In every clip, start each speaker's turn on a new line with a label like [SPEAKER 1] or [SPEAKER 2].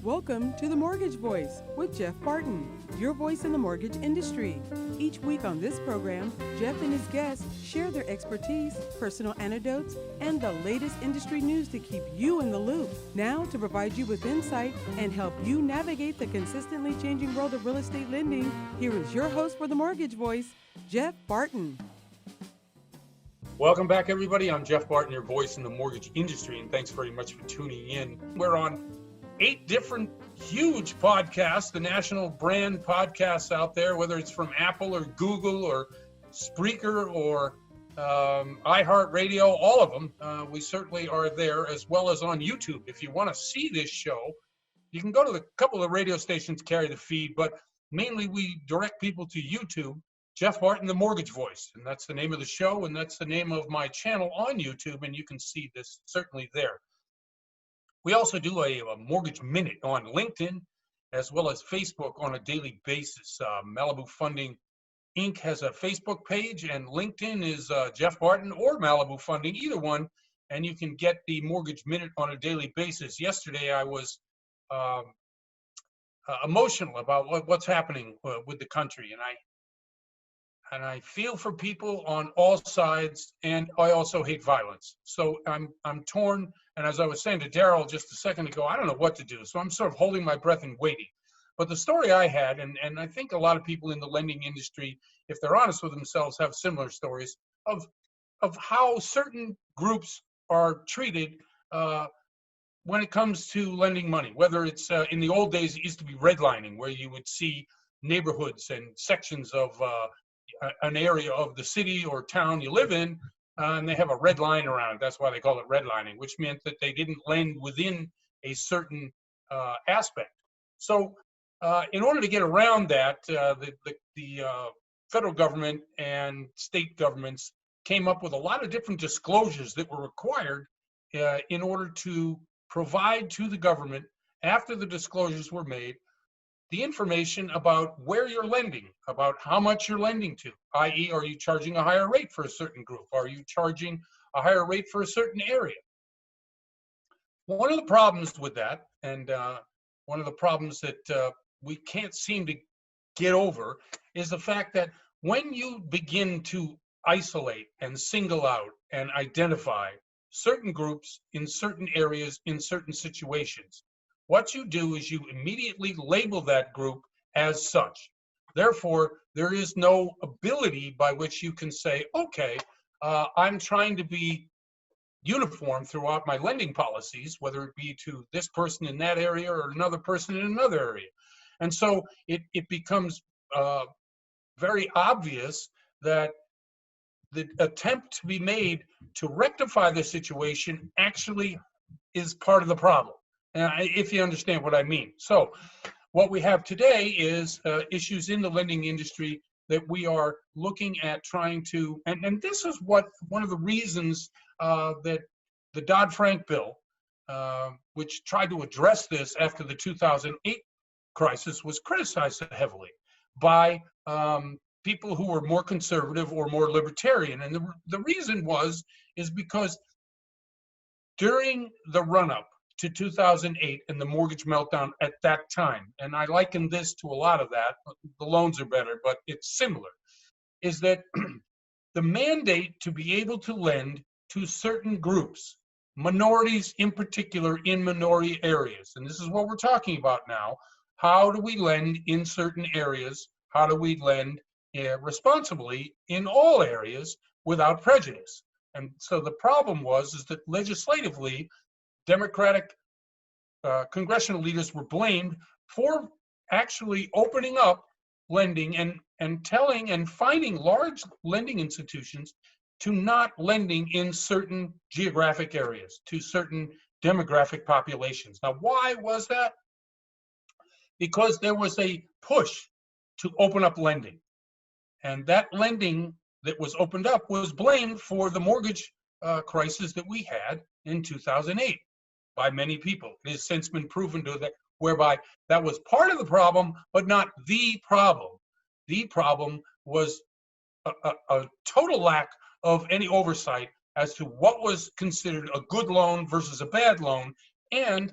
[SPEAKER 1] Welcome to The Mortgage Voice with Jeff Barton, your voice in the mortgage industry. Each week on this program, Jeff and his guests share their expertise, personal anecdotes, and the latest industry news to keep you in the loop. Now, to provide you with insight and help you navigate the consistently changing world of real estate lending, here is your host for The Mortgage Voice, Jeff Barton.
[SPEAKER 2] Welcome back, everybody. I'm Jeff Barton, your voice in the mortgage industry, and thanks very much for tuning in. We're on 8 different huge podcasts, the national brand podcasts out there, whether it's from Apple or Google or Spreaker or iHeartRadio, all of them. We certainly are there, as well as on YouTube. If you want to see this show, you can go to a couple of radio stations carry the feed, but mainly we direct people to YouTube. Jeff Barton, the Mortgage Voice, and that's the name of the show, and that's the name of my channel on YouTube, and you can see this certainly there. We also do a Mortgage Minute on LinkedIn, as well as Facebook on a daily basis. Malibu Funding Inc. has a Facebook page, and LinkedIn is Jeff Barton or Malibu Funding, either one, and you can get the Mortgage Minute on a daily basis. Yesterday, I was emotional about what's happening with the country, and I feel for people on all sides, and I also hate violence. So I'm torn, and as I was saying to Daryl just a second ago, I don't know what to do. So I'm sort of holding my breath and waiting. But the story I had, and I think a lot of people in the lending industry, if they're honest with themselves, have similar stories of how certain groups are treated when it comes to lending money. Whether it's in the old days, it used to be redlining, where you would see neighborhoods and sections of an area of the city or town you live in, and they have a red line around it. That's why they call it redlining, which meant that they didn't lend within a certain aspect. So in order to get around that, the federal government and state governments came up with a lot of different disclosures that were required in order to provide to the government, after the disclosures were made, the information about where you're lending, about how much you're lending to, i.e., are you charging a higher rate for a certain group? Are you charging a higher rate for a certain area? One of the problems with that, and one of the problems that we can't seem to get over, is the fact that when you begin to isolate and single out and identify certain groups in certain areas, in certain situations, what you do is you immediately label that group as such. Therefore, there is no ability by which you can say, okay, I'm trying to be uniform throughout my lending policies, whether it be to this person in that area or another person in another area. And so it becomes very obvious that the attempt to be made to rectify the situation actually is part of the problem. If you understand what I mean. So what we have today is issues in the lending industry that we are looking at trying to, and this is what one of the reasons that the Dodd-Frank bill, which tried to address this after the 2008 crisis, was criticized so heavily by people who were more conservative or more libertarian. And the reason is because during the run-up to 2008 and the mortgage meltdown at that time, and I liken this to a lot of that, the loans are better, but it's similar, is that the mandate to be able to lend to certain groups, minorities in particular, in minority areas, and this is what we're talking about now. How do we lend in certain areas? How do we lend responsibly in all areas without prejudice? And so the problem is that legislatively, Democratic congressional leaders were blamed for actually opening up lending and telling and finding large lending institutions to not lending in certain geographic areas, to certain demographic populations. Now, why was that? Because there was a push to open up lending. And that lending that was opened up was blamed for the mortgage crisis that we had in 2008. By many people. It has since been proven to that, whereby that was part of the problem, but not the problem. The problem was a total lack of any oversight as to what was considered a good loan versus a bad loan, and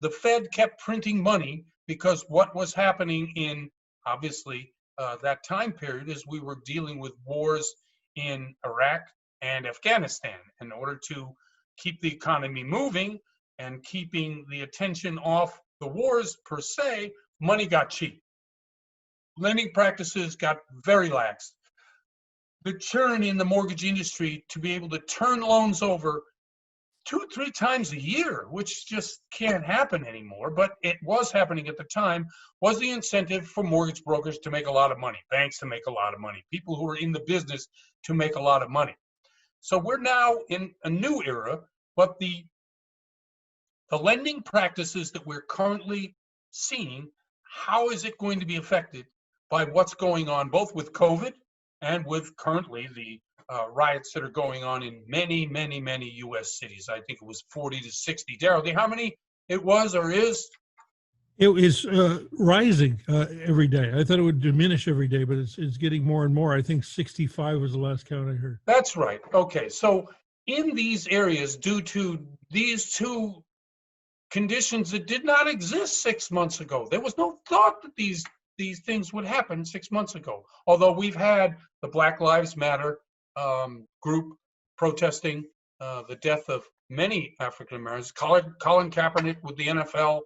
[SPEAKER 2] the Fed kept printing money because what was happening in, obviously, that time period is we were dealing with wars in Iraq and Afghanistan. In order to keep the economy moving and keeping the attention off the wars per se, money got cheap. Lending practices got very lax. The churn in the mortgage industry to be able to turn loans over 2-3 times a year, which just can't happen anymore, but it was happening at the time, was the incentive for mortgage brokers to make a lot of money, banks to make a lot of money, people who are in the business to make a lot of money. So we're now in a new era, but the lending practices that we're currently seeing, how is it going to be affected by what's going on both with COVID and with currently the riots that are going on in many, many, many U.S. cities? I think it was 40 to 60. Daryl, do you know how many it was or is?
[SPEAKER 3] It is rising every day. I thought it would diminish every day, but it's getting more and more. I think 65 was the last count I heard.
[SPEAKER 2] That's right. Okay, so in these areas, due to these two conditions that did not exist 6 months ago, there was no thought that these things would happen 6 months ago. Although we've had the Black Lives Matter group protesting the death of many African Americans, Colin Kaepernick with the NFL,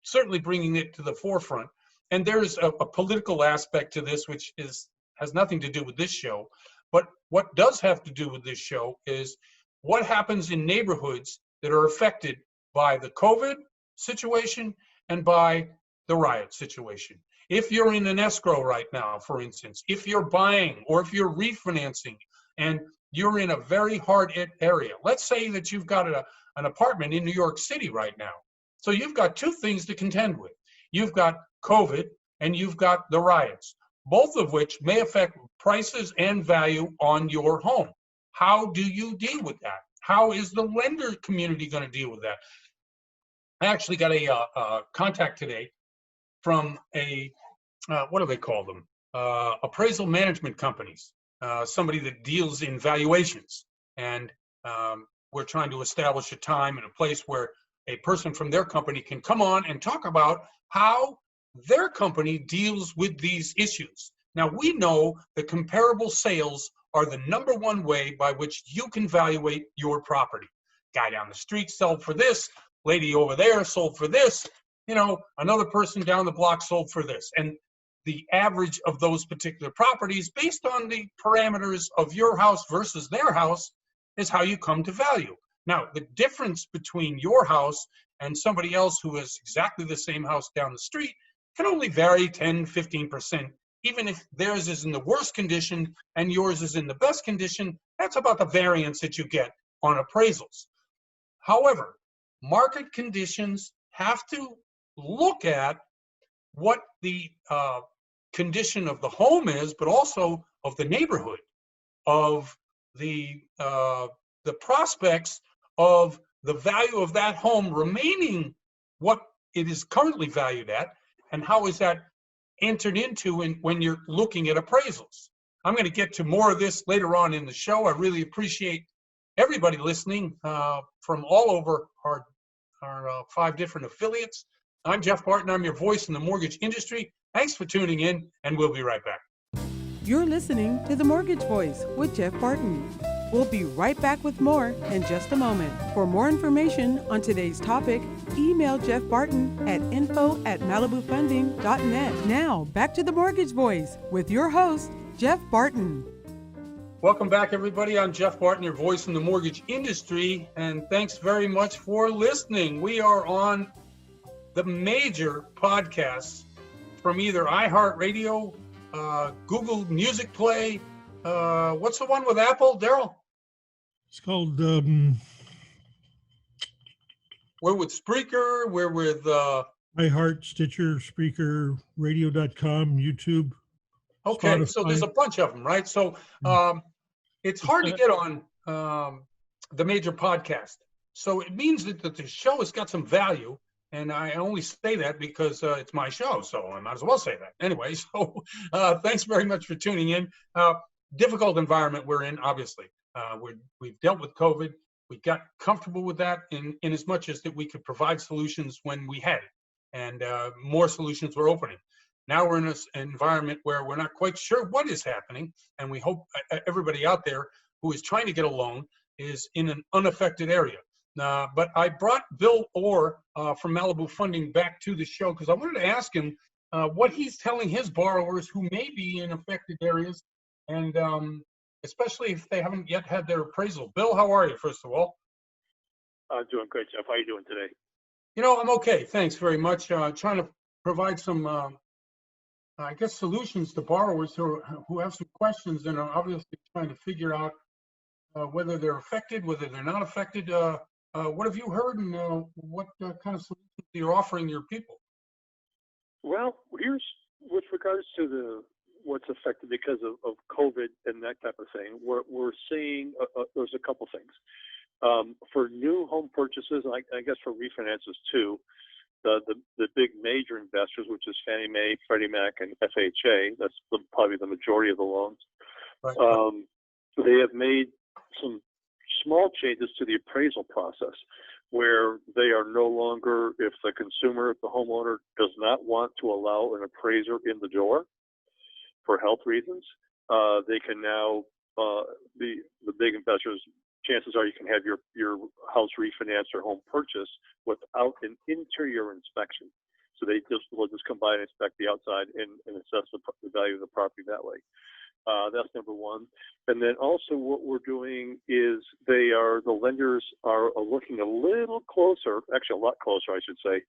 [SPEAKER 2] certainly bringing it to the forefront. And there's a political aspect to this, which has nothing to do with this show. But what does have to do with this show is what happens in neighborhoods that are affected by the COVID situation and by the riot situation. If you're in an escrow right now, for instance, if you're buying or if you're refinancing and you're in a very hard hit area, let's say that you've got an apartment in New York City right now. So you've got two things to contend with. You've got COVID and you've got the riots, both of which may affect prices and value on your home. How do you deal with that? How is the lender community going to deal with that? I actually got a contact today from what do they call them? Appraisal management companies, somebody that deals in valuations. And we're trying to establish a time and a place where a person from their company can come on and talk about how their company deals with these issues. Now, we know that comparable sales are the number one way by which you can evaluate your property. Guy down the street sold for this, lady over there sold for this, another person down the block sold for this. And the average of those particular properties based on the parameters of your house versus their house is how you come to value. Now, the difference between your house and somebody else who has exactly the same house down the street can only vary 10, 15%. Even if theirs is in the worst condition and yours is in the best condition, that's about the variance that you get on appraisals. However, market conditions have to look at what the condition of the home is, but also of the neighborhood, of the prospects of the value of that home remaining what it is currently valued at, and how is that entered into when you're looking at appraisals. I'm going to get to more of this later on in the show. I really appreciate everybody listening from all over our 5 different affiliates. I'm Jeff Barton. I'm your voice in the mortgage industry. Thanks for tuning in, and we'll be right back.
[SPEAKER 1] You're listening to The Mortgage Voice with Jeff Barton. We'll be right back with more in just a moment. For more information on today's topic, email Jeff Barton at info@malibufunding.net. Now, back to The Mortgage Voice with your host, Jeff Barton.
[SPEAKER 2] Welcome back, everybody. I'm Jeff Barton, your voice in the mortgage industry, and thanks very much for listening. We are on the major podcasts from either iHeartRadio, Google Music Play. What's the one with Apple, Daryl?
[SPEAKER 3] It's called...
[SPEAKER 2] We're with Spreaker. We're with...
[SPEAKER 3] iHeart, Stitcher, Spreaker, Radio.com, YouTube.
[SPEAKER 2] Okay,
[SPEAKER 3] Spotify.
[SPEAKER 2] So there's a bunch of them, right? So it's hard to get on the major podcast. So it means that the show has got some value. And I only say that because it's my show, so I might as well say that. Anyway, so thanks very much for tuning in. Difficult environment we're in, obviously. We've dealt with COVID. We got comfortable with that in as much as that we could provide solutions when we had it, and more solutions were opening. Now we're in an environment where we're not quite sure what is happening, and we hope everybody out there who is trying to get a loan is in an unaffected area. But I brought Bill Orr from Malibu Funding back to the show because I wanted to ask him what he's telling his borrowers who may be in affected areas, and especially if they haven't yet had their appraisal. Bill, how are you, first of all?
[SPEAKER 4] I'm doing great, Jeff. How are you doing today?
[SPEAKER 2] You know, I'm okay. Thanks very much. Trying to provide some, I guess, solutions to borrowers who have some questions and are obviously trying to figure out whether they're affected, whether they're not affected. What have you heard, and what kind of solutions you're offering your people?
[SPEAKER 4] Well, here's with regards to what's affected because of COVID and that type of thing. We're seeing there's a couple things for new home purchases, and I guess for refinances too. The big major investors, which is Fannie Mae, Freddie Mac, and FHA. That's probably the majority of the loans.
[SPEAKER 2] Right.
[SPEAKER 4] They have made some small changes to the appraisal process, where they are no longer, if the homeowner does not want to allow an appraiser in the door for health reasons, they can now, the big investors, chances are you can have your house refinanced or home purchased without an interior inspection. So will just come by and inspect the outside and assess the value of the property that way. That's number one. And then also what we're doing is the lenders are looking a little closer, actually a lot closer, I should say,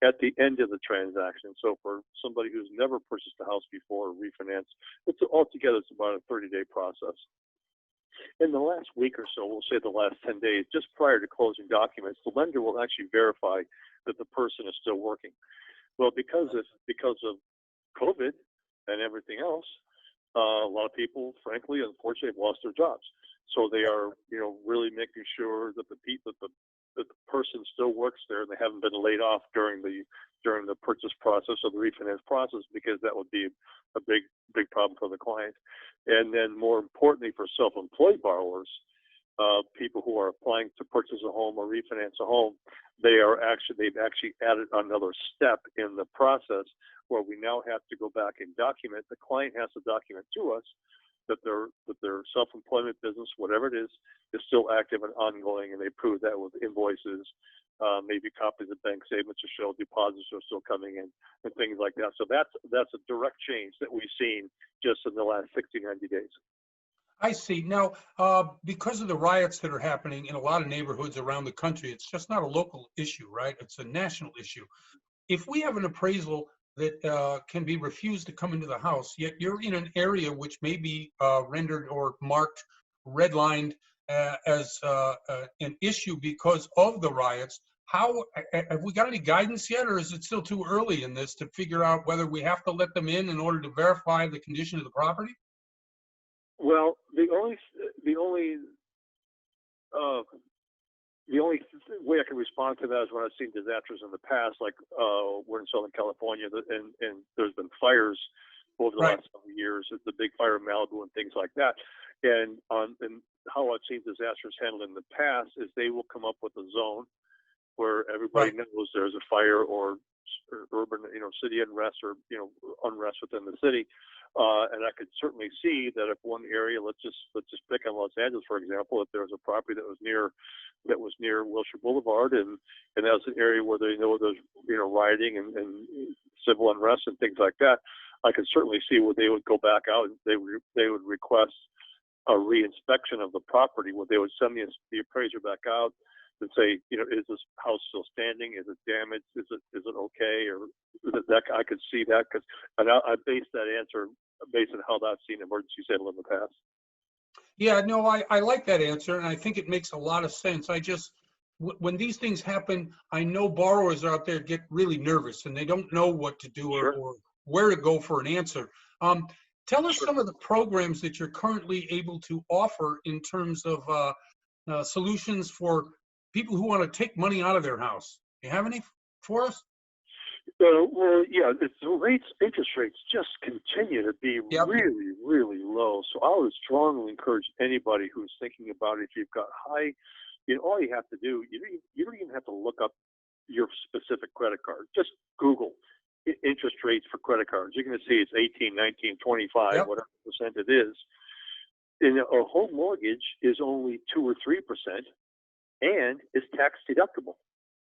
[SPEAKER 4] at the end of the transaction. So for somebody who's never purchased a house before or refinance, it's about a 30-day process. In the last week or so, we'll say the last 10 days, just prior to closing documents, the lender will actually verify that the person is still working. Well, because of COVID and everything else, a lot of people, frankly, unfortunately, have lost their jobs. So they are, really making sure that the person still works there and they haven't been laid off during the purchase process or the refinance process, because that would be a big problem for the client. And then more importantly, for self-employed borrowers, people who are applying to purchase a home or refinance a home, they've actually added another step in the process where we now have to go back and document. The client has to document to us that their self-employment business, whatever it is still active and ongoing, and they prove that with invoices, maybe copies of bank statements to show deposits are still coming in and things like that. So that's a direct change that we've seen just in the last 60, 90 days.
[SPEAKER 2] I see. Now, because of the riots that are happening in a lot of neighborhoods around the country, it's just not a local issue, right? It's a national issue. If we have an appraisal that can be refused to come into the house, yet you're in an area which may be rendered or marked, redlined as an issue because of the riots, how have we got any guidance yet, or is it still too early in this to figure out whether we have to let them in order to verify the condition of the property?
[SPEAKER 4] Well, the only way I can respond to that is when I've seen disasters in the past, like we're in Southern California, and there's been fires over the last several years. The big fire in Malibu and things like that. And how I've seen disasters handled in the past is they will come up with a zone where everybody knows there's a fire or urban, city unrest or unrest within the city. And I could certainly see that if one area, let's just pick on Los Angeles, for example, if there was a property that was near Wilshire Boulevard, and that was an area where they know there's rioting and civil unrest and things like that, I could certainly see where they would go back out and they would request a reinspection of the property, where they would send the appraiser back out and say, is this house still standing? Is it damaged? Is it okay? Or that I could see that, and I base that answer based on how I've seen emergencies handled in the past.
[SPEAKER 2] Yeah, no, I like that answer, and I think it makes a lot of sense. When these things happen, I know borrowers out there get really nervous and they don't know what to do or where to go for an answer. Tell us some of the programs that you're currently able to offer in terms of solutions for people who want to take money out of their house. Do you have any for us?
[SPEAKER 4] Well, yeah, interest rates just continue to be really, really low. So I would strongly encourage anybody who's thinking about it, if you've got high all you have to do, you don't even have to look up your specific credit card. Just Google interest rates for credit cards. You're going to see it's 18, 19, 25,
[SPEAKER 2] Yep.
[SPEAKER 4] whatever percent it is. And a home mortgage is only 2 or 3% and is tax deductible,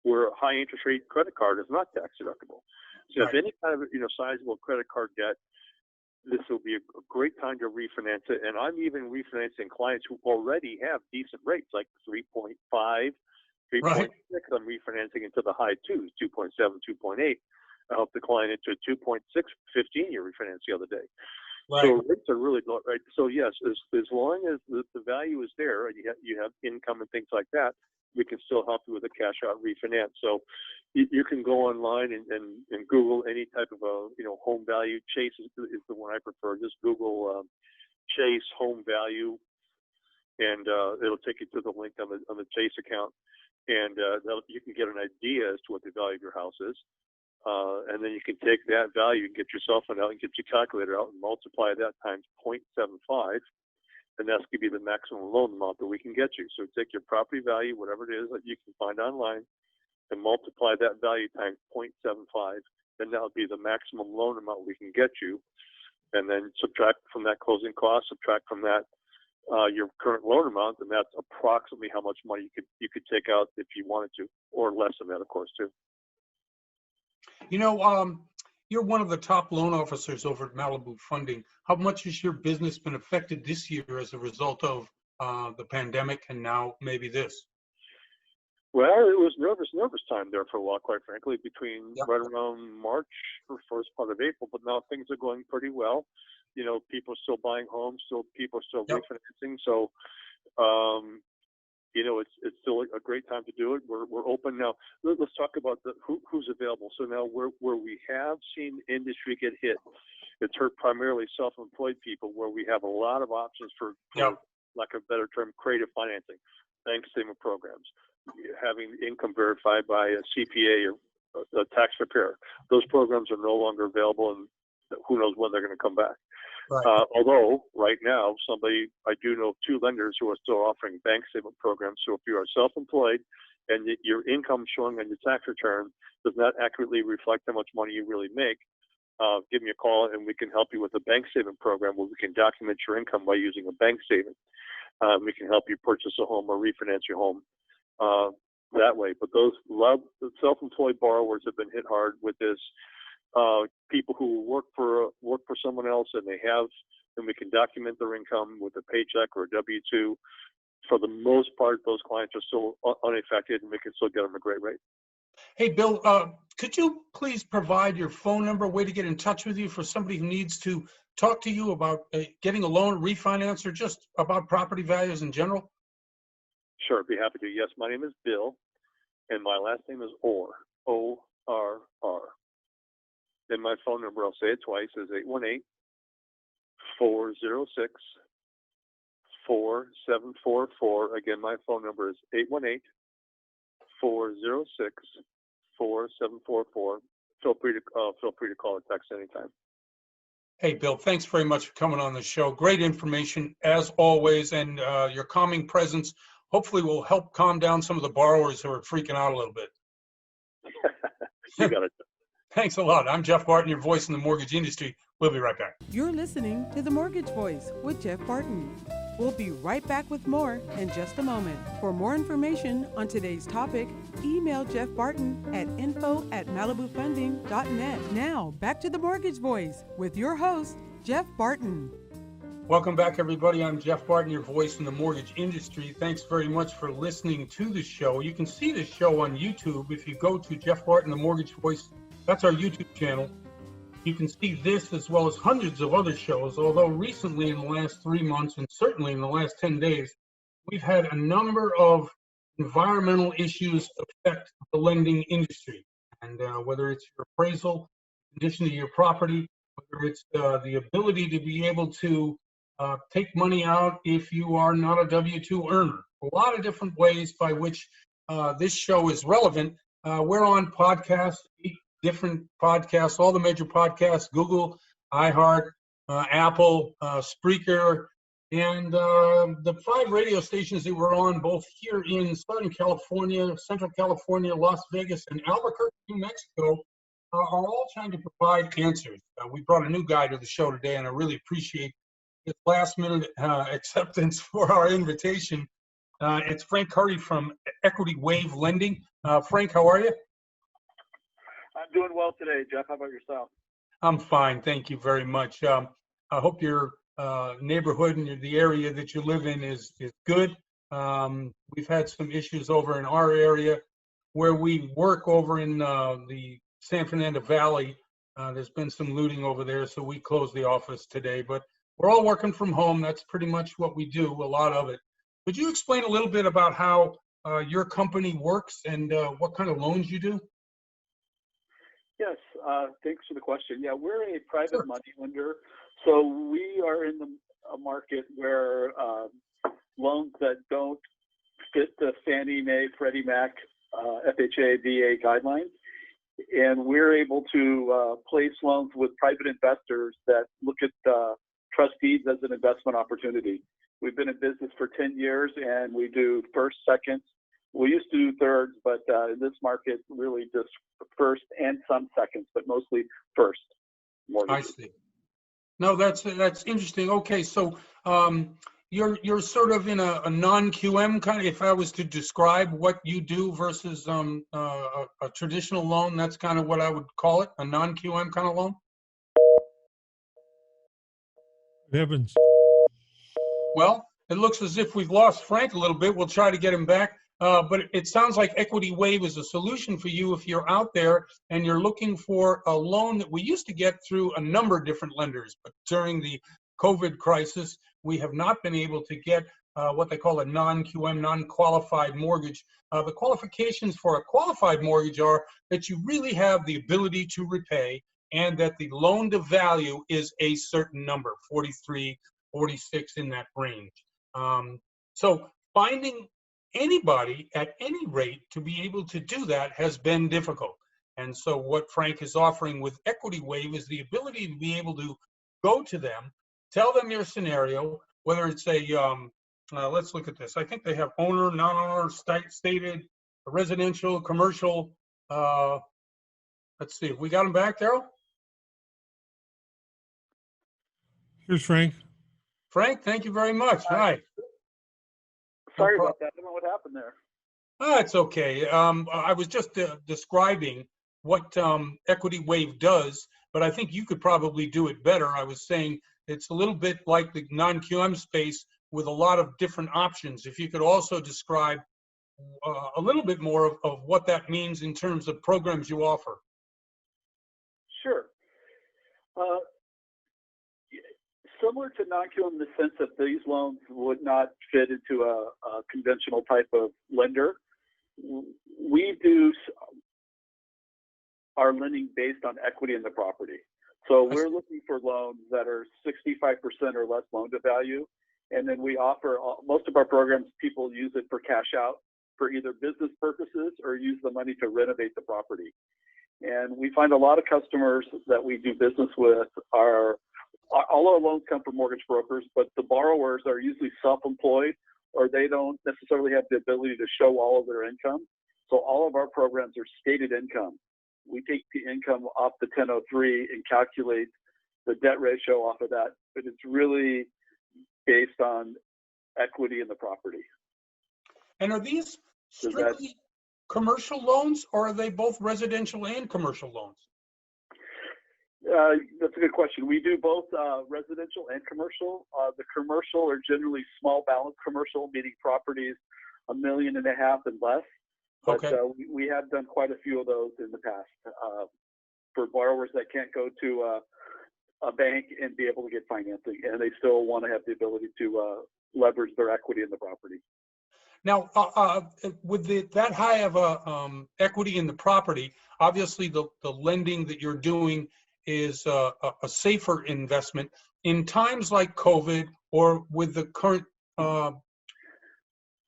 [SPEAKER 4] where a high interest rate credit card is not tax deductible. So
[SPEAKER 2] Right.
[SPEAKER 4] if any kind of sizable credit card debt, this will be a great time to refinance it. And I'm even refinancing clients who already have decent rates, like 3.5, 3.6. I'm refinancing into the high twos, 2.7, 2.8. I helped the client into a 2.6 15-year refinance the other day.
[SPEAKER 2] Right.
[SPEAKER 4] So rates are really low, right? So yes, as long as the value is there and you have income and things like that, we can still help you with a cash out refinance. So you can go online and Google any type of home value. Chase is the one I prefer. Just Google Chase home value, and it'll take you to the link on the Chase account, and you can get an idea as to what the value of your house is. And then you can take that value and get your cell phone out and get your calculator out and multiply that times 0.75, and that's going to be the maximum loan amount that we can get you. So take your property value, whatever it is that you can find online, and multiply that value times 0.75, and that would be the maximum loan amount we can get you. And then subtract from that closing cost, subtract from that your current loan amount, and that's approximately how much money you could take out if you wanted to, or less than that, of course, too.
[SPEAKER 2] You're one of the top loan officers over at Malibu Funding. How much has your business been affected this year as a result of the pandemic and now maybe this?
[SPEAKER 4] Well, it was nervous time there for a while, quite frankly, between
[SPEAKER 2] Yep.
[SPEAKER 4] right around March or first part of April. But now things are going pretty well. People are still buying homes, people are still
[SPEAKER 2] Yep.
[SPEAKER 4] refinancing. So, it's still a great time to do it. We're open now. Let's talk about who's available. So now where we have seen industry get hit, it's hurt primarily self-employed people, where we have a lot of options for
[SPEAKER 2] Yep.
[SPEAKER 4] lack of a better term, creative financing, bank statement programs, having income verified by a CPA or a tax preparer. Those programs are no longer available, and who knows when they're going to come back.
[SPEAKER 2] Right.
[SPEAKER 4] Although right now, I do know of 2 lenders who are still offering bank statement programs. So if you are self-employed and your income showing on your tax return does not accurately reflect how much money you really make, give me a call and we can help you with a bank statement program where we can document your income by using a bank statement. We can help you purchase a home or refinance your home that way. But those self-employed borrowers have been hit hard with this. People who work for someone else and we can document their income with a paycheck or a W-2. For the most part, those clients are still unaffected, and we can still get them a great rate.
[SPEAKER 2] Hey, Bill, could you please provide your phone number, a way to get in touch with you for somebody who needs to talk to you about getting a loan, refinance, or just about property values in general?
[SPEAKER 4] Sure, I'd be happy to. Yes, my name is Bill, and my last name is Orr, O-R-R. Then my phone number, I'll say it twice, is 818-406-4744. Again, my phone number is 818-406-4744. Feel free to call or text anytime.
[SPEAKER 2] Hey, Bill, thanks very much for coming on the show. Great information, as always, and your calming presence hopefully will help calm down some of the borrowers who are freaking out a little bit.
[SPEAKER 4] You got it.
[SPEAKER 2] Thanks a lot. I'm Jeff Barton, your voice in the mortgage industry. We'll be right back.
[SPEAKER 1] You're listening to The Mortgage Voice with Jeff Barton. We'll be right back with more in just a moment. For more information on today's topic, email Jeff Barton at info@malibufunding.net. Now, back to The Mortgage Voice with your host, Jeff Barton.
[SPEAKER 2] Welcome back, everybody. I'm Jeff Barton, your voice in the mortgage industry. Thanks very much for listening to the show. You can see the show on YouTube if you go to Jeff Barton, the Mortgage Voice. That's our YouTube channel. You can see this as well as hundreds of other shows, although recently in the last 3 months and certainly in the last 10 days, we've had a number of environmental issues affect the lending industry. And whether it's your appraisal, condition of your property, whether it's the ability to be able to take money out if you are not a W-2 earner. A lot of different ways by which this show is relevant. We're on podcasts, different podcasts, all the major podcasts, Google, iHeart, Apple, Spreaker, And the 5 radio stations that we're on, both here in Southern California, Central California, Las Vegas, and Albuquerque, New Mexico, are all trying to provide answers. We brought a new guy to the show today, and I really appreciate his last-minute acceptance for our invitation. It's Frank Curry from Equity Wave Lending. Frank, how are you?
[SPEAKER 5] I'm doing well today, Jeff. How about yourself?
[SPEAKER 2] I'm fine, thank you very much. I hope your neighborhood and the area that you live in is good. We've had some issues over in our area where we work over in the San Fernando Valley. There's been some looting over there, so we closed the office today, but we're all working from home. That's pretty much what we do, a lot of it. Could you explain a little bit about how your company works and what kind of loans you do?
[SPEAKER 5] Yes, thanks for the question. Yeah, we're a private money lender. So we are in a market where loans that don't fit the Fannie Mae, Freddie Mac, FHA, VA guidelines. And we're able to place loans with private investors that look at trust deeds as an investment opportunity. We've been in business for 10 years and we do first, second. We used to do thirds, but in this market, really just first and some seconds, but mostly first mortgages.
[SPEAKER 2] I see. No, that's interesting. Okay, so you're sort of in a non-QM kind of. If I was to describe what you do versus a traditional loan, that's kind of what I would call it, a non-QM kind of loan.
[SPEAKER 3] Heavens.
[SPEAKER 2] Well, it looks as if we've lost Frank a little bit. We'll try to get him back. But it sounds like Equity Wave is a solution for you if you're out there and you're looking for a loan that we used to get through a number of different lenders. But during the COVID crisis, we have not been able to get what they call a non-QM, non-qualified mortgage. The qualifications for a qualified mortgage are that you really have the ability to repay and that the loan to value is a certain number, 43, 46, in that range. So finding anybody at any rate to be able to do that has been difficult. And so what Frank is offering with Equity Wave is the ability to be able to go to them, tell them your scenario, whether it's a, let's look at this. I think they have owner, non-owner, stated, residential, commercial. Let's see, we got him back, Daryl?
[SPEAKER 3] Here's Frank.
[SPEAKER 2] Frank, thank you very much. Hi.
[SPEAKER 5] Sorry about that. I don't know what happened there.
[SPEAKER 2] It's okay. I was just describing what Equity Wave does, but I think you could probably do it better. I was saying it's a little bit like the non-QM space with a lot of different options. If you could also describe a little bit more of what that means in terms of programs you offer.
[SPEAKER 5] Sure. Similar to non-QM in the sense that these loans would not fit into a conventional type of lender. We do our lending based on equity in the property. So we're looking for loans that are 65% or less loan to value. And then we offer, most of our programs, people use it for cash out for either business purposes or use the money to renovate the property. And we find a lot of customers that we do business with are, all our loans come from mortgage brokers, but the borrowers are usually self-employed or they don't necessarily have the ability to show all of their income. So all of our programs are stated income. We take the income off the 1003 and calculate the debt ratio off of that, but it's really based on equity in the property.
[SPEAKER 2] And are these strictly commercial loans or are they both residential and commercial loans?
[SPEAKER 5] That's a good question. We do both residential and commercial. The commercial are generally small balance commercial, meaning properties $1.5 million and less. But
[SPEAKER 2] okay.
[SPEAKER 5] We have done quite a few of those in the past for borrowers that can't go to a bank and be able to get financing, and they still want to have the ability to leverage their equity in the property.
[SPEAKER 2] Now, with that high of a equity in the property, obviously the lending that you're doing is a safer investment. In times like COVID or with the current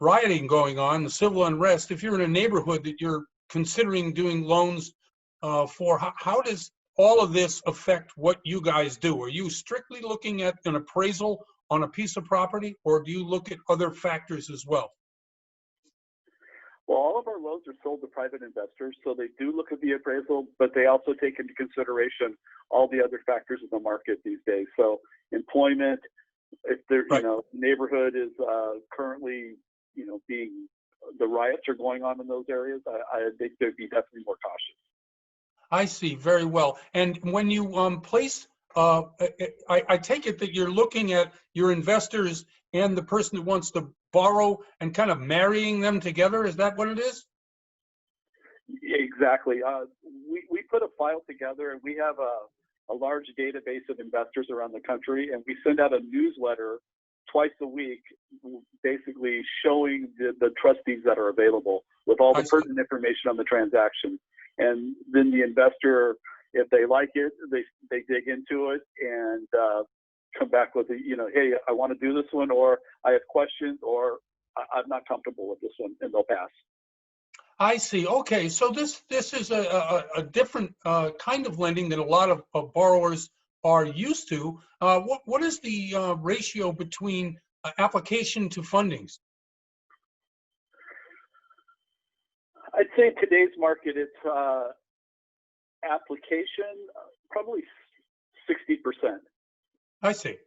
[SPEAKER 2] rioting going on, the civil unrest, if you're in a neighborhood that you're considering doing loans for, how does all of this affect what you guys do? Are you strictly looking at an appraisal on a piece of property, or do you look at other factors as well?
[SPEAKER 5] Well, all of our loans are sold to private investors, so they do look at the appraisal, but they also take into consideration all the other factors in the market these days. So employment, if there,
[SPEAKER 2] Right.
[SPEAKER 5] neighborhood is currently, the riots are going on in those areas, I think they'd be definitely more cautious.
[SPEAKER 2] I see, very well. And when you place, I take it that you're looking at your investors and the person who wants to borrow and kind of marrying them together. Is that what it is?
[SPEAKER 5] Exactly. We put a file together, and we have a large database of investors around the country, and we send out a newsletter twice a week, basically showing the trustees that are available with all the pertinent information on the transaction. And then the investor, if they like it, they dig into it and come back with hey, I want to do this one, or I have questions, or I'm not comfortable with this one, and they'll pass.
[SPEAKER 2] I see. Okay, so this is a different kind of lending that a lot of borrowers are used to. What is the ratio between application to fundings?
[SPEAKER 5] I'd say in today's market, it's application probably 60%.
[SPEAKER 2] I see.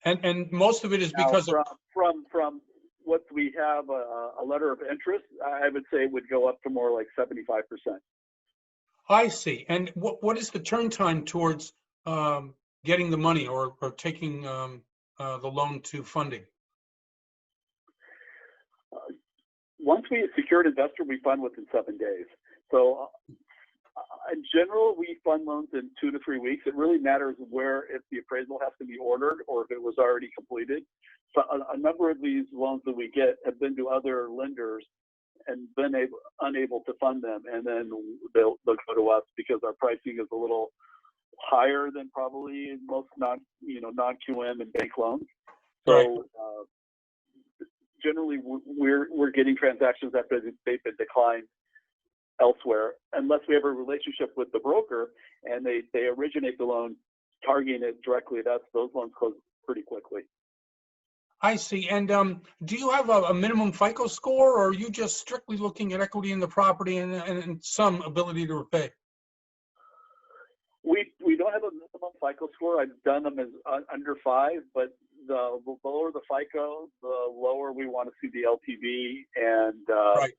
[SPEAKER 2] And most of it is because
[SPEAKER 5] now, from what we have a letter of interest, I would say it would go up to more like 75%.
[SPEAKER 2] I see. And what is the turn time towards getting the money or taking the loan to funding?
[SPEAKER 5] Once we secure an investor, we fund within 7 days. So in general, we fund loans in 2 to 3 weeks. It really matters if the appraisal has to be ordered or if it was already completed. So a number of these loans that we get have been to other lenders and been unable to fund them, and then they'll go to us because our pricing is a little higher than probably most non-QM and bank loans. So
[SPEAKER 2] right.
[SPEAKER 5] Generally, we're getting transactions that they've been declined elsewhere, unless we have a relationship with the broker and they originate the loan, targeting it directly at us. Those loans close pretty quickly.
[SPEAKER 2] I see. And do you have a minimum FICO score, or are you just strictly looking at equity in the property and some ability to repay?
[SPEAKER 5] We don't have a minimum FICO score. I've done them as under 5, but the lower the FICO, the lower we want to see the LTV, and
[SPEAKER 2] right.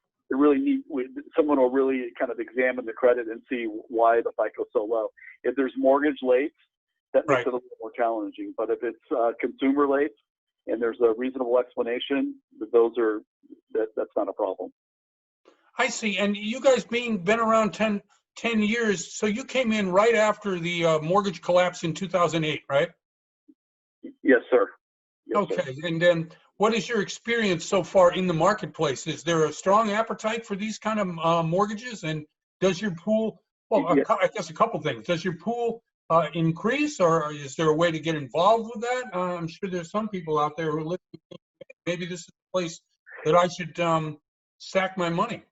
[SPEAKER 5] Someone will really kind of examine the credit and see why the FICO is so low. If there's mortgage late, that makes
[SPEAKER 2] right.
[SPEAKER 5] it a little more challenging. But if it's consumer late and there's a reasonable explanation, that's not a problem.
[SPEAKER 2] I see. And you guys been around 10 years, so you came in right after the mortgage collapse in 2008, right?
[SPEAKER 5] Yes, sir. Yes,
[SPEAKER 2] okay.
[SPEAKER 5] Sir.
[SPEAKER 2] And then what is your experience so far in the marketplace? Is there a strong appetite for these kind of mortgages? And does your pool,
[SPEAKER 5] Yeah.
[SPEAKER 2] I guess a couple things. Does your pool increase, or is there a way to get involved with that? I'm sure there's some people out there who are listening. Maybe this is a place that I should stack my money.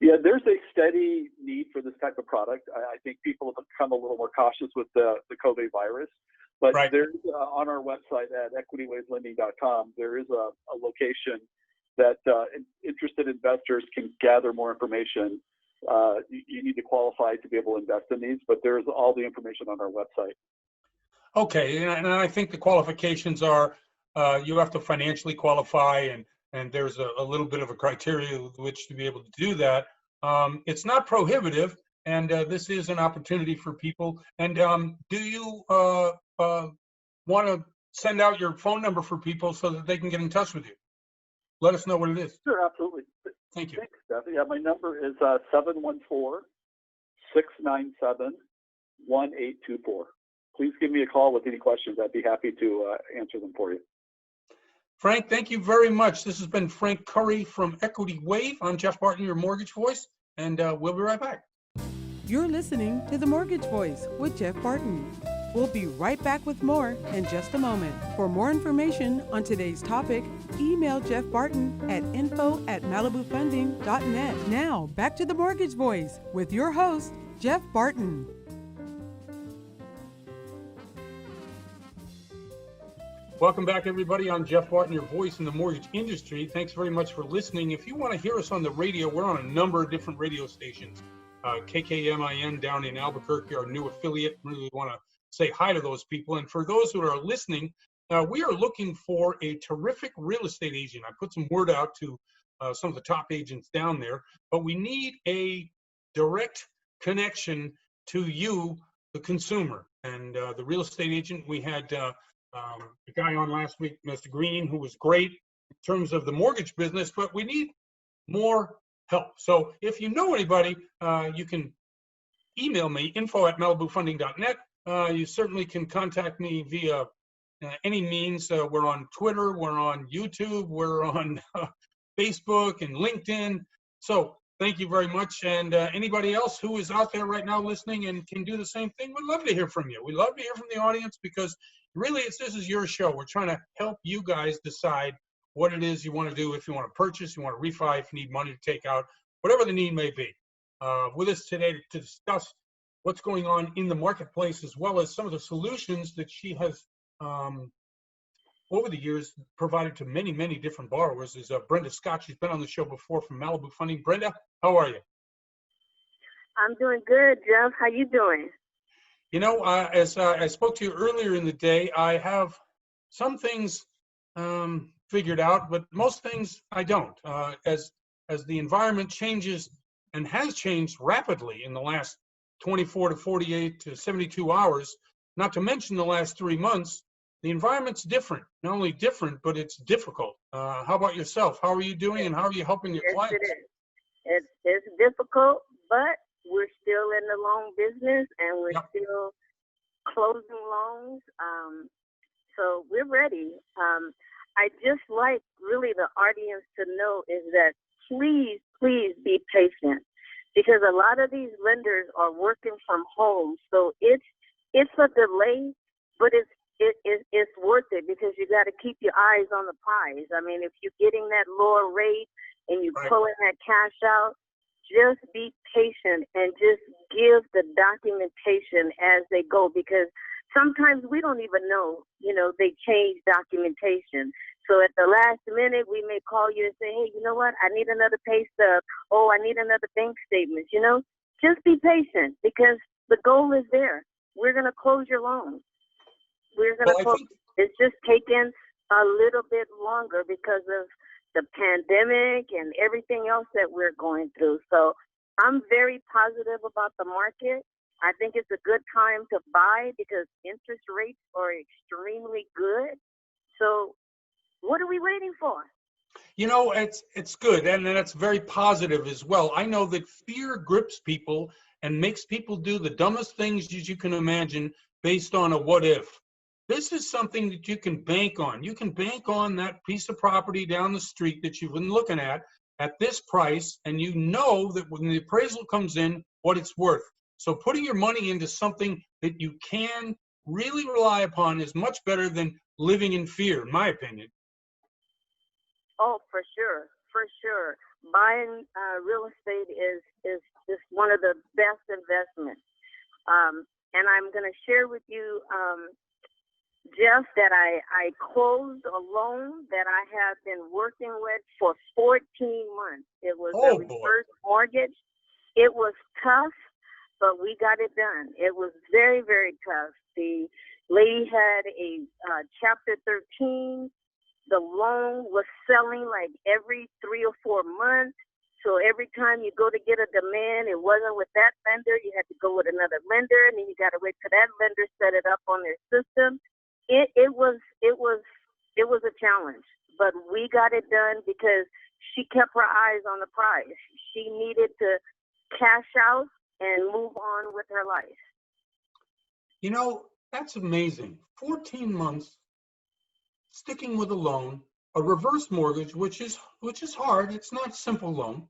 [SPEAKER 5] Yeah, there's a steady need for this type of product. I think people have become a little more cautious with the COVID virus. But
[SPEAKER 2] right.
[SPEAKER 5] there's on our website at equitywayslending.com, there is a location that interested investors can gather more information. You need to qualify to be able to invest in these, but there's all the information on our website.
[SPEAKER 2] Okay, and I think the qualifications are you have to financially qualify, and there's a little bit of a criteria with which to be able to do that. It's not prohibitive, and this is an opportunity for people. And do you want to send out your phone number for people so that they can get in touch with you? Let us know what it is.
[SPEAKER 5] Sure, absolutely.
[SPEAKER 2] Thank you.
[SPEAKER 5] Thanks, Steph. Yeah, my number is 714-697-1824. Please give me a call with any questions. I'd be happy to answer them for you.
[SPEAKER 2] Frank, thank you very much. This has been Frank Curry from Equity Wave. I'm Jeff Barton, your mortgage voice, and we'll be right back.
[SPEAKER 1] You're listening to The Mortgage Voice with Jeff Barton. We'll be right back with more in just a moment. For more information on today's topic, email Jeff Barton at info@malibufunding.net. Now, back to The Mortgage Voice with your host, Jeff Barton.
[SPEAKER 2] Welcome back, everybody. I'm Jeff Barton, your voice in the mortgage industry. Thanks very much for listening. If you want to hear us on the radio, we're on a number of different radio stations. KKMIN down in Albuquerque, our new affiliate. Really want to say hi to those people. And for those who are listening, we are looking for a terrific real estate agent. I put some word out to some of the top agents down there, but we need a direct connection to you, the consumer. And the real estate agent, we had the guy on last week, Mr. Green, who was great in terms of the mortgage business, but we need more help. So if you know anybody, you can email me, info@malibufunding.net. You certainly can contact me via any means. We're on Twitter, we're on YouTube, we're on Facebook and LinkedIn. So thank you very much. And anybody else who is out there right now listening and can do the same thing, we'd love to hear from you. We'd love to hear from the audience, because really this is your show. We're trying to help you guys decide what it is you want to do. If you want to purchase, you want to refi, if you need money to take out, whatever the need may be. With us today to discuss what's going on in the marketplace, as well as some of the solutions that she has over the years provided to many, many different borrowers, is Brenda Scott. She's been on the show before from Malibu Funding. Brenda, how are you?
[SPEAKER 6] I'm doing good, Jeff. How you doing?
[SPEAKER 2] You know, as I spoke to you earlier in the day, I have some things figured out, but most things I don't. As the environment changes and has changed rapidly in the last 24 to 48 to 72 hours, not to mention the last 3 months, the environment's different. Not only different, but it's difficult. How about yourself? How are you doing, and how are you helping your clients?
[SPEAKER 6] It is. It's difficult, but we're still in the loan business, and we're still closing loans. So we're ready. I just like really the audience to know is that please be patient, because a lot of these lenders are working from home. So it's a delay, but it's worth it, because you got to keep your eyes on the prize. I mean, if you're getting that lower rate and you're pulling that cash out, just be patient and just give the documentation as they go, because sometimes we don't even know, they change documentation. So at the last minute, we may call you and say, hey, you know what? I need another pay stub. Oh, I need another bank statement. Just be patient, because the goal is there. We're going to close your loan. We're going to close. It's just taken a little bit longer because of the pandemic and everything else that we're going through. So I'm very positive about the market. I think it's a good time to buy because interest rates are extremely good. So what are we waiting for?
[SPEAKER 2] It's good, and that's very positive as well. I know that fear grips people and makes people do the dumbest things as you can imagine based on a what if. This is something that you can bank on. You can bank on that piece of property down the street that you've been looking at this price, and you know that when the appraisal comes in, what it's worth. So putting your money into something that you can really rely upon is much better than living in fear, in my opinion.
[SPEAKER 6] Oh, for sure. Buying real estate is one of the best investments. And I'm going to share with you, Jeff, that I closed a loan that I have been working with for 14 months. It was a reverse mortgage. It was tough, but we got it done. It was very, very tough. The lady had a Chapter 13. The loan was selling like every 3 or 4 months. So every time you go to get a demand, it wasn't with that lender. You had to go with another lender, and then you got to wait till that lender set it up on their system. It was a challenge, but we got it done because she kept her eyes on the prize. She needed to cash out and move on with her life.
[SPEAKER 2] That's amazing. 14 months sticking with a loan, a reverse mortgage, which is hard. It's not a simple loan,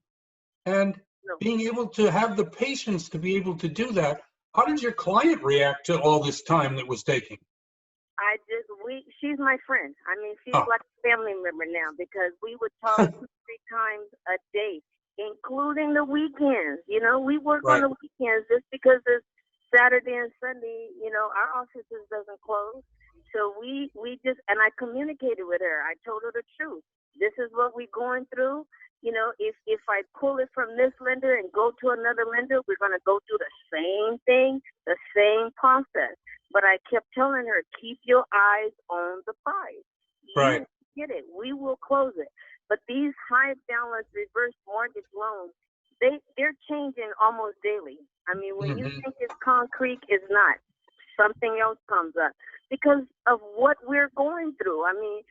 [SPEAKER 2] and being able to have the patience to be able to do that. How did your client react to all this time that was taking?
[SPEAKER 6] She's my friend. I mean, she's like a family member now, because we would talk 2-3 times a day, including the weekends. We work on the weekends just because it's Saturday and Sunday. Our offices doesn't close. So we just, and I communicated with her. I told her the truth. This is what we're going through. You know, if I pull it from this lender and go to another lender, we're going to go through the same thing, the same process. But I kept telling her, keep your eyes on the prize.
[SPEAKER 2] Right.
[SPEAKER 6] You get it. We will close it. But these high balance reverse mortgage loans, they're changing almost daily. I mean, when you think it's concrete, it's not. Something else comes up because of what we're going through. I mean,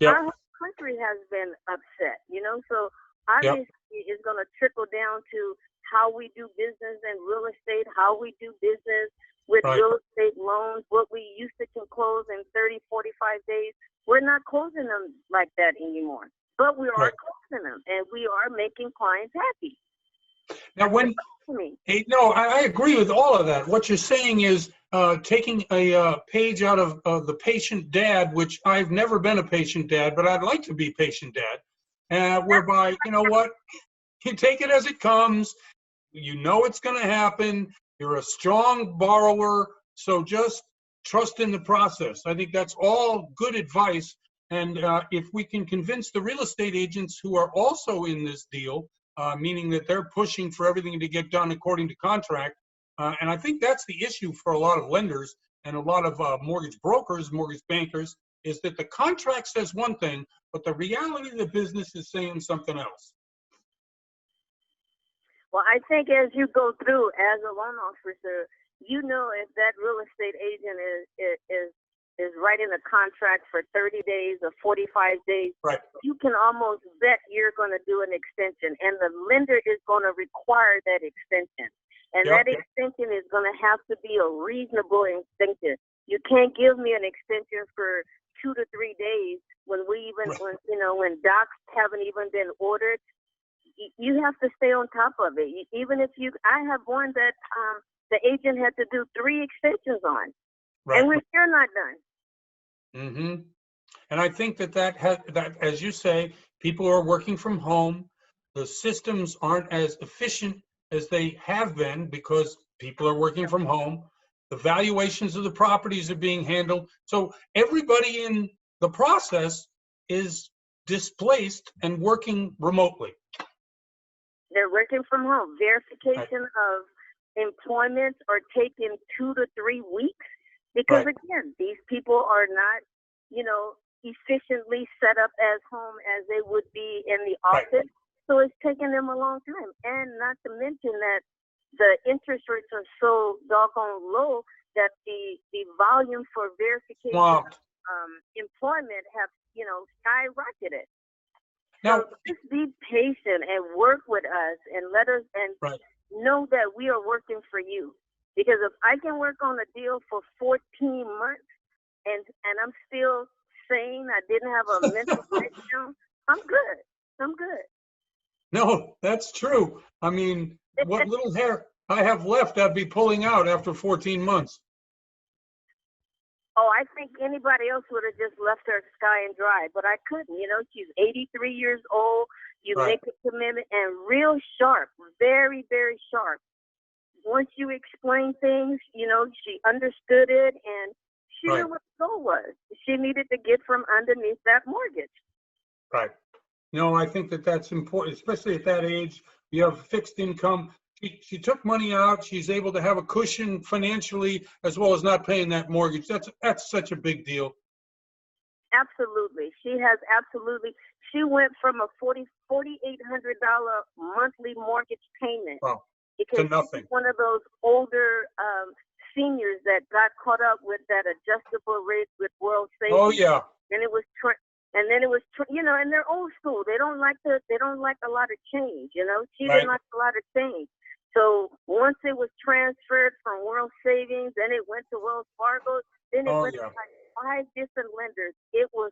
[SPEAKER 6] our whole country has been upset, you know, so obviously it's going to trickle down to how we do business in real estate, how we do business with real estate loans, what we used to can close in 30, 45 days. We're not closing them like that anymore, but we are closing them and we are making clients happy.
[SPEAKER 2] Now, I agree with all of that. What you're saying is taking a page out of the patient dad, which I've never been a patient dad, but I'd like to be patient dad, whereby, you know what, you take it as it comes. You know it's going to happen. You're a strong borrower, so just trust in the process. I think that's all good advice. And if we can convince the real estate agents who are also in this deal, meaning that they're pushing for everything to get done according to contract. And I think that's the issue for a lot of lenders and a lot of mortgage brokers, mortgage bankers, is that the contract says one thing, but the reality of the business is saying something else.
[SPEAKER 6] Well, I think as you go through as a loan officer, you know if that real estate agent is writing a contract for 30 days or 45 days, you can almost bet you're going to do an extension, and the lender is going to require that extension. And that extension is going to have to be a reasonable extension. You can't give me an extension for 2 to 3 days when when docs haven't even been ordered. You have to stay on top of it. Even if I have one that the agent had to do 3 extensions on, and we're still not done.
[SPEAKER 2] And I think that as you say, people are working from home. The systems aren't as efficient as they have been because people are working from home. The valuations of the properties are being handled. So everybody in the process is displaced and working remotely.
[SPEAKER 6] They're working from home. Verification of employment are taking 2 to 3 weeks. Because again, these people are not, efficiently set up as home as they would be in the office. So it's taking them a long time. And not to mention that the interest rates are so doggone low that the volume for verification of employment have, skyrocketed.
[SPEAKER 2] Now,
[SPEAKER 6] so just be patient and work with us and let us know that we are working for you. Because if I can work on a deal for 14 months and I'm still sane, I didn't have a mental breakdown, I'm good.
[SPEAKER 2] No, that's true. I mean, what little hair I have left, I'd be pulling out after 14 months.
[SPEAKER 6] Oh, I think anybody else would have just left her sky and dry, but I couldn't. She's 83 years old. You make a commitment and real sharp, very, very sharp. Once you explain things, she understood it and she knew what the goal was. She needed to get from underneath that mortgage.
[SPEAKER 2] Right. No, I think that's important, especially at that age. You have fixed income. She took money out. She's able to have a cushion financially as well as not paying that mortgage. That's such a big deal.
[SPEAKER 6] Absolutely. She went from a $4,800 monthly mortgage payment.
[SPEAKER 2] Wow.
[SPEAKER 6] Because
[SPEAKER 2] to nothing.
[SPEAKER 6] She's one of those older seniors that got caught up with that adjustable rate with World Savings.
[SPEAKER 2] Oh yeah.
[SPEAKER 6] And it was and they're old school. They don't like a lot of change. She didn't like a lot of change. So once it was transferred from World Savings, then it went to Wells Fargo. Then it went to like 5 different lenders. It was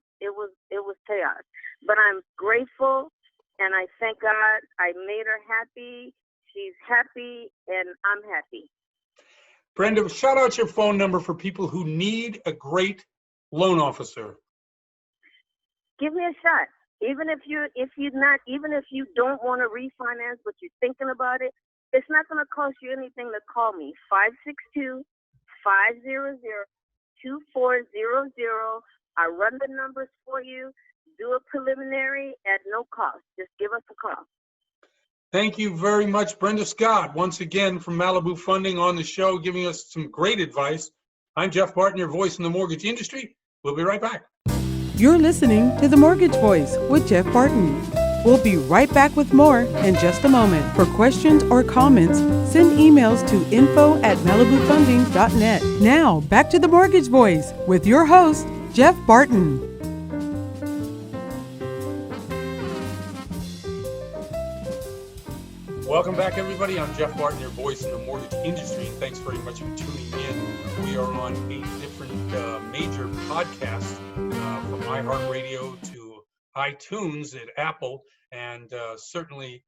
[SPEAKER 6] chaos. But I'm grateful, and I thank God I made her happy. She's happy, and I'm happy.
[SPEAKER 2] Brenda, shout out your phone number for people who need a great loan officer.
[SPEAKER 6] Give me a shot. Even if you don't want to refinance, but you're thinking about it, it's not going to cost you anything to call me. 562-500-2666. 2400. I run the numbers for you. Do a preliminary at no cost. Just give us a call.
[SPEAKER 2] Thank you very much, Brenda Scott, once again from Malibu Funding on the show, giving us some great advice. I'm Jeff Barton, your voice in the mortgage industry. We'll be right back.
[SPEAKER 1] You're listening to The Mortgage Voice with Jeff Barton. We'll be right back with more in just a moment. For questions or comments, send emails to info@malibufunding.net. Now, back to The Mortgage Voice with your host, Jeff Barton.
[SPEAKER 2] Welcome back, everybody. I'm Jeff Barton, your voice in the mortgage industry. Thanks very much for tuning in. We are on 8 different major podcasts, from iHeartRadio to iTunes at Apple, and certainly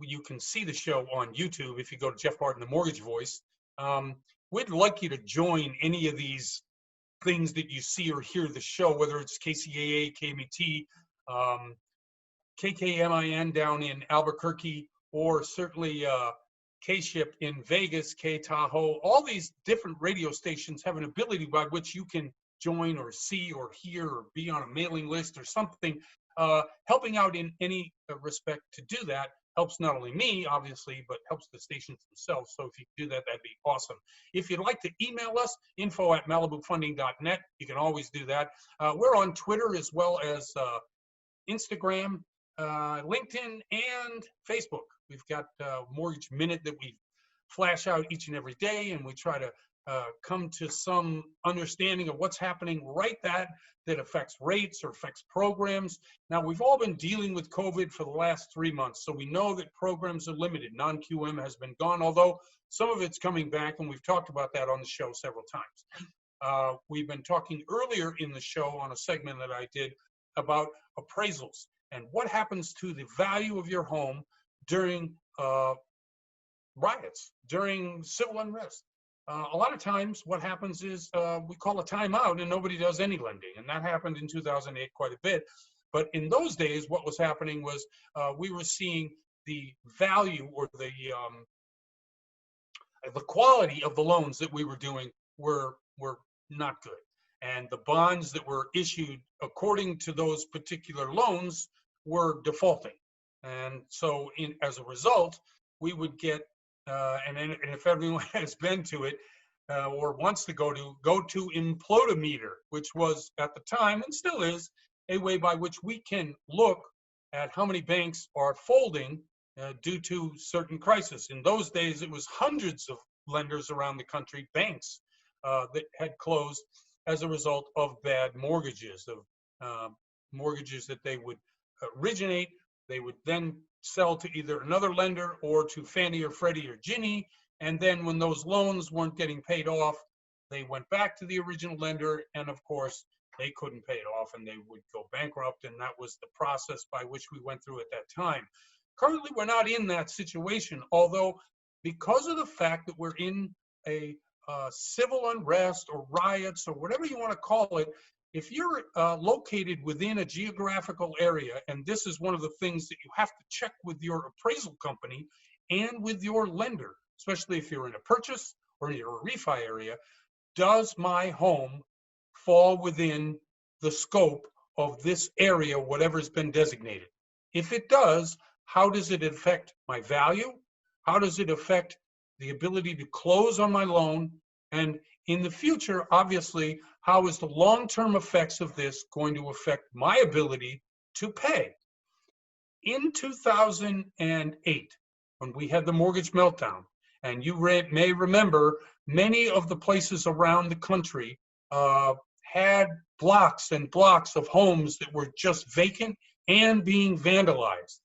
[SPEAKER 2] you can see the show on YouTube if you go to Jeff Barton, the Mortgage Voice. We'd like you to join any of these things that you see or hear the show, whether it's KCAA, KMET, KKMIN down in Albuquerque, or certainly K-Ship in Vegas, K-Tahoe. All these different radio stations have an ability by which you can join or see or hear or be on a mailing list or something. Helping out in any respect to do that helps not only me, obviously, but helps the stations themselves. So if you do that, that'd be awesome. If you'd like to email us, info@malibufunding.net, you can always do that. We're on Twitter as well as Instagram, LinkedIn, and Facebook. We've got Mortgage Minute that we flash out each and every day, and we try to come to some understanding of what's happening that affects rates or affects programs. Now, we've all been dealing with COVID for the last 3 months, so we know that programs are limited. Non-QM has been gone, although some of it's coming back, and we've talked about that on the show several times. We've been talking earlier in the show on a segment that I did about appraisals and what happens to the value of your home during riots, during civil unrest. A lot of times what happens is we call a timeout and nobody does any lending. And that happened in 2008 quite a bit. But in those days, what was happening was we were seeing the value or the quality of the loans that we were doing were not good. And the bonds that were issued according to those particular loans were defaulting. And so as a result, we would get, and if everyone has been to it or wants to go to Implodometer, which was at the time and still is a way by which we can look at how many banks are folding due to certain crises. In those days, it was hundreds of lenders around the country, banks that had closed as a result of bad mortgages, of mortgages that they would originate. They would then sell to either another lender or to Fannie or Freddie or Ginnie. And then when those loans weren't getting paid off, they went back to the original lender. And of course, they couldn't pay it off and they would go bankrupt. And that was the process by which we went through at that time. Currently, we're not in that situation, although because of the fact that we're in a civil unrest or riots or whatever you want to call it, if you're located within a geographical area, and this is one of the things that you have to check with your appraisal company and with your lender, especially if you're in a purchase or you're a refi area, does my home fall within the scope of this area, whatever's been designated? If it does, how does it affect my value? How does it affect the ability to close on my loan? And in the future, obviously, how is the long-term effects of this going to affect my ability to pay? In 2008, when we had the mortgage meltdown, and you may remember many of the places around the country had blocks and blocks of homes that were just vacant and being vandalized.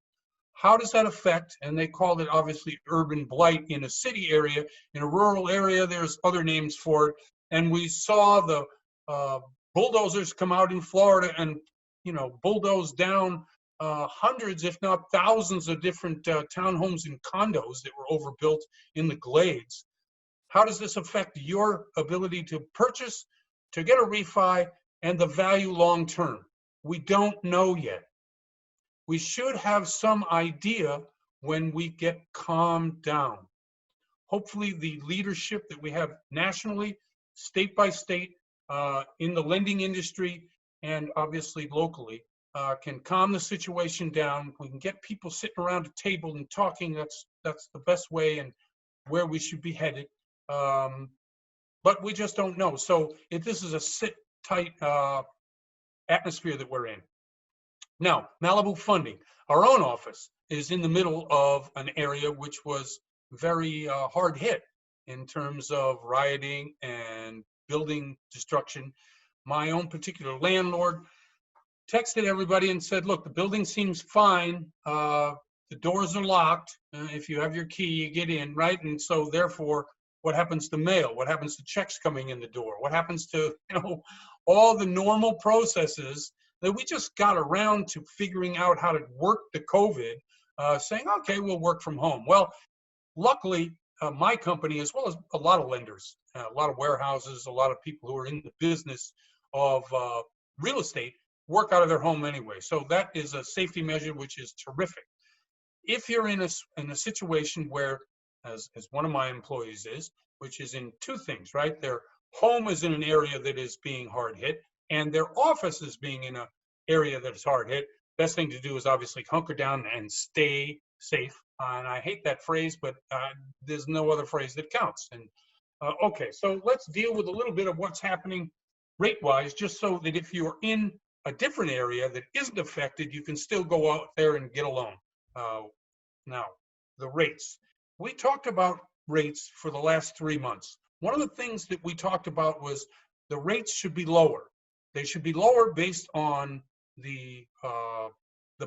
[SPEAKER 2] How does that affect, and they called it obviously urban blight in a city area. In a rural area, there's other names for it. And we saw the bulldozers come out in Florida and, bulldoze down hundreds, if not thousands of different townhomes and condos that were overbuilt in the glades. How does this affect your ability to purchase, to get a refi, and the value long term? We don't know yet. We should have some idea when we get calmed down. Hopefully the leadership that we have nationally, state by state, in the lending industry and obviously locally can calm the situation down. We can get people sitting around a table and talking. That's the best way and where we should be headed. But we just don't know. So if this is a sit tight atmosphere that we're in. Now, Malibu Funding, our own office is in the middle of an area which was very hard hit in terms of rioting and building destruction. My own particular landlord texted everybody and said, look, the building seems fine. The doors are locked. If you have your key, you get in, right? And so therefore, what happens to mail? What happens to checks coming in the door? What happens to, all the normal processes that we just got around to figuring out how to work the COVID, saying, okay, we'll work from home. Well, luckily, my company, as well as a lot of lenders, a lot of warehouses, a lot of people who are in the business of real estate, work out of their home anyway. So that is a safety measure, which is terrific. If you're in a situation where, as one of my employees is, which is in two things, right? Their home is in an area that is being hard hit, and their office is being in an area that is hard hit. Best thing to do is obviously hunker down and stay safe. And I hate that phrase, but there's no other phrase that counts. And okay, so let's deal with a little bit of what's happening rate-wise, just so that if you're in a different area that isn't affected, you can still go out there and get a loan. Now, the rates. We talked about rates for the last 3 months. One of the things that we talked about was the rates should be lower. They should be lower based on the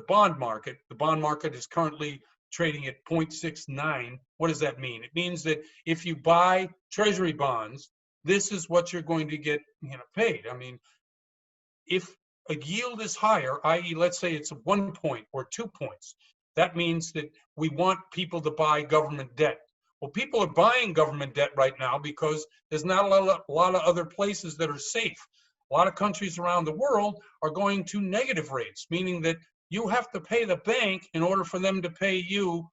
[SPEAKER 2] bond market. The bond market is currently trading at 0.69. What does that mean? It means that if you buy treasury bonds, this is what you're going to get paid. I mean, if a yield is higher, i.e., let's say it's 1 point or 2 points, that means that we want people to buy government debt. Well, people are buying government debt right now because there's not a lot of other places that are safe. A lot of countries around the world are going to negative rates, meaning that you have to pay the bank in order for them to pay you.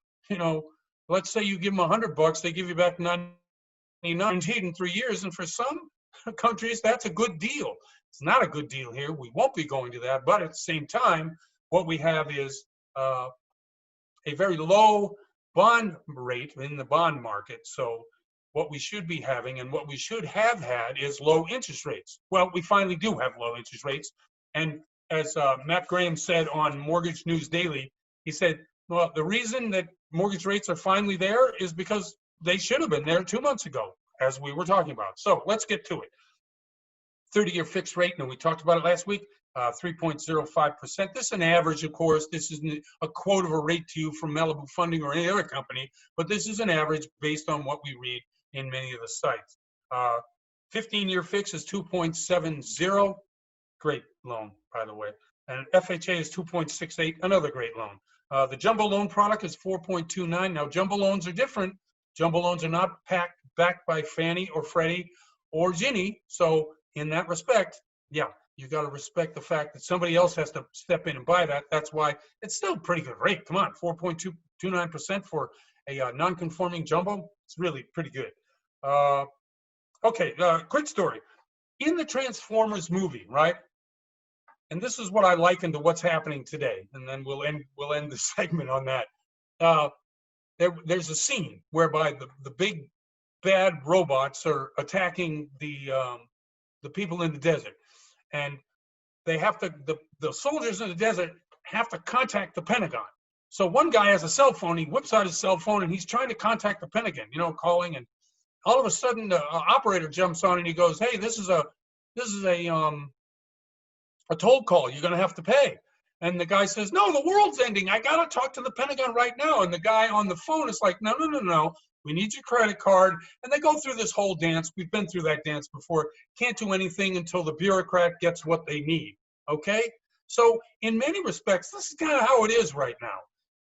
[SPEAKER 2] Let's say you give them $100, they give you back 99 in 3 years, and for some countries that's a good deal. It's not a good deal here. We won't be going to that, but at the same time, what we have is a very low bond rate in the bond market. So what we should be having and what we should have had is low interest rates. Well, we finally do have low interest rates. And as Matt Graham said on Mortgage News Daily, he said, well, the reason that mortgage rates are finally there is because they should have been there 2 months ago, as we were talking about. So let's get to it. 30-year fixed rate, and we talked about it last week, 3.05%. This is an average, of course. This isn't a quote of a rate to you from Malibu Funding or any other company, but this is an average based on what we read in many of the sites. 15-year fix is 2.70, great loan, by the way. And FHA is 2.68, another great loan. The jumbo loan product is 4.29. Now, jumbo loans are different. Jumbo loans are not backed by Fannie or Freddie or Ginnie. So in that respect, yeah, you got to respect the fact that somebody else has to step in and buy that. That's why it's still a pretty good rate. Come on, 4.29% for a non-conforming jumbo. It's really pretty good. Okay, quick story. In the Transformers movie, right? And this is what I liken to what's happening today, and then we'll end the segment on that. There's a scene whereby the big bad robots are attacking the people in the desert, and they have to the soldiers in the desert have to contact the Pentagon. So one guy has a cell phone. He whips out his cell phone and he's trying to contact the Pentagon, calling, and all of a sudden the operator jumps on and he goes, "Hey, this is a toll call. You're going to have to pay." And the guy says, "No, the world's ending. I got to talk to the Pentagon right now." And the guy on the phone is like, "No. We need your credit card." And they go through this whole dance. We've been through that dance before. Can't do anything until the bureaucrat gets what they need. Okay? So in many respects, this is kind of how it is right now.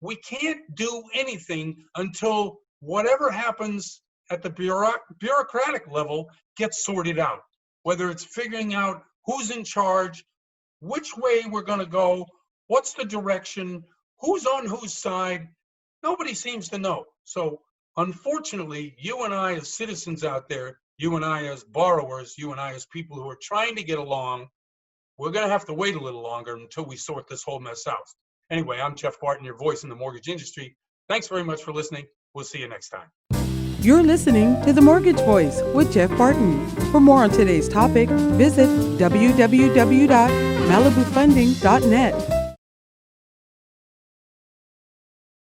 [SPEAKER 2] We can't do anything until whatever happens at the bureaucratic level gets sorted out. Whether it's figuring out who's in charge, which way we're going to go, what's the direction, who's on whose side, nobody seems to know. So unfortunately, you and I as citizens out there you and I as borrowers, you and I as people who are trying to get along, we're going to have to wait a little longer until we sort this whole mess out. Anyway, I'm Jeff Barton, your voice in the mortgage industry. Thanks very much for listening. We'll see you next time.
[SPEAKER 1] You're listening to The Mortgage Voice with Jeff Barton. For more on today's topic, visit www.malibufunding.net.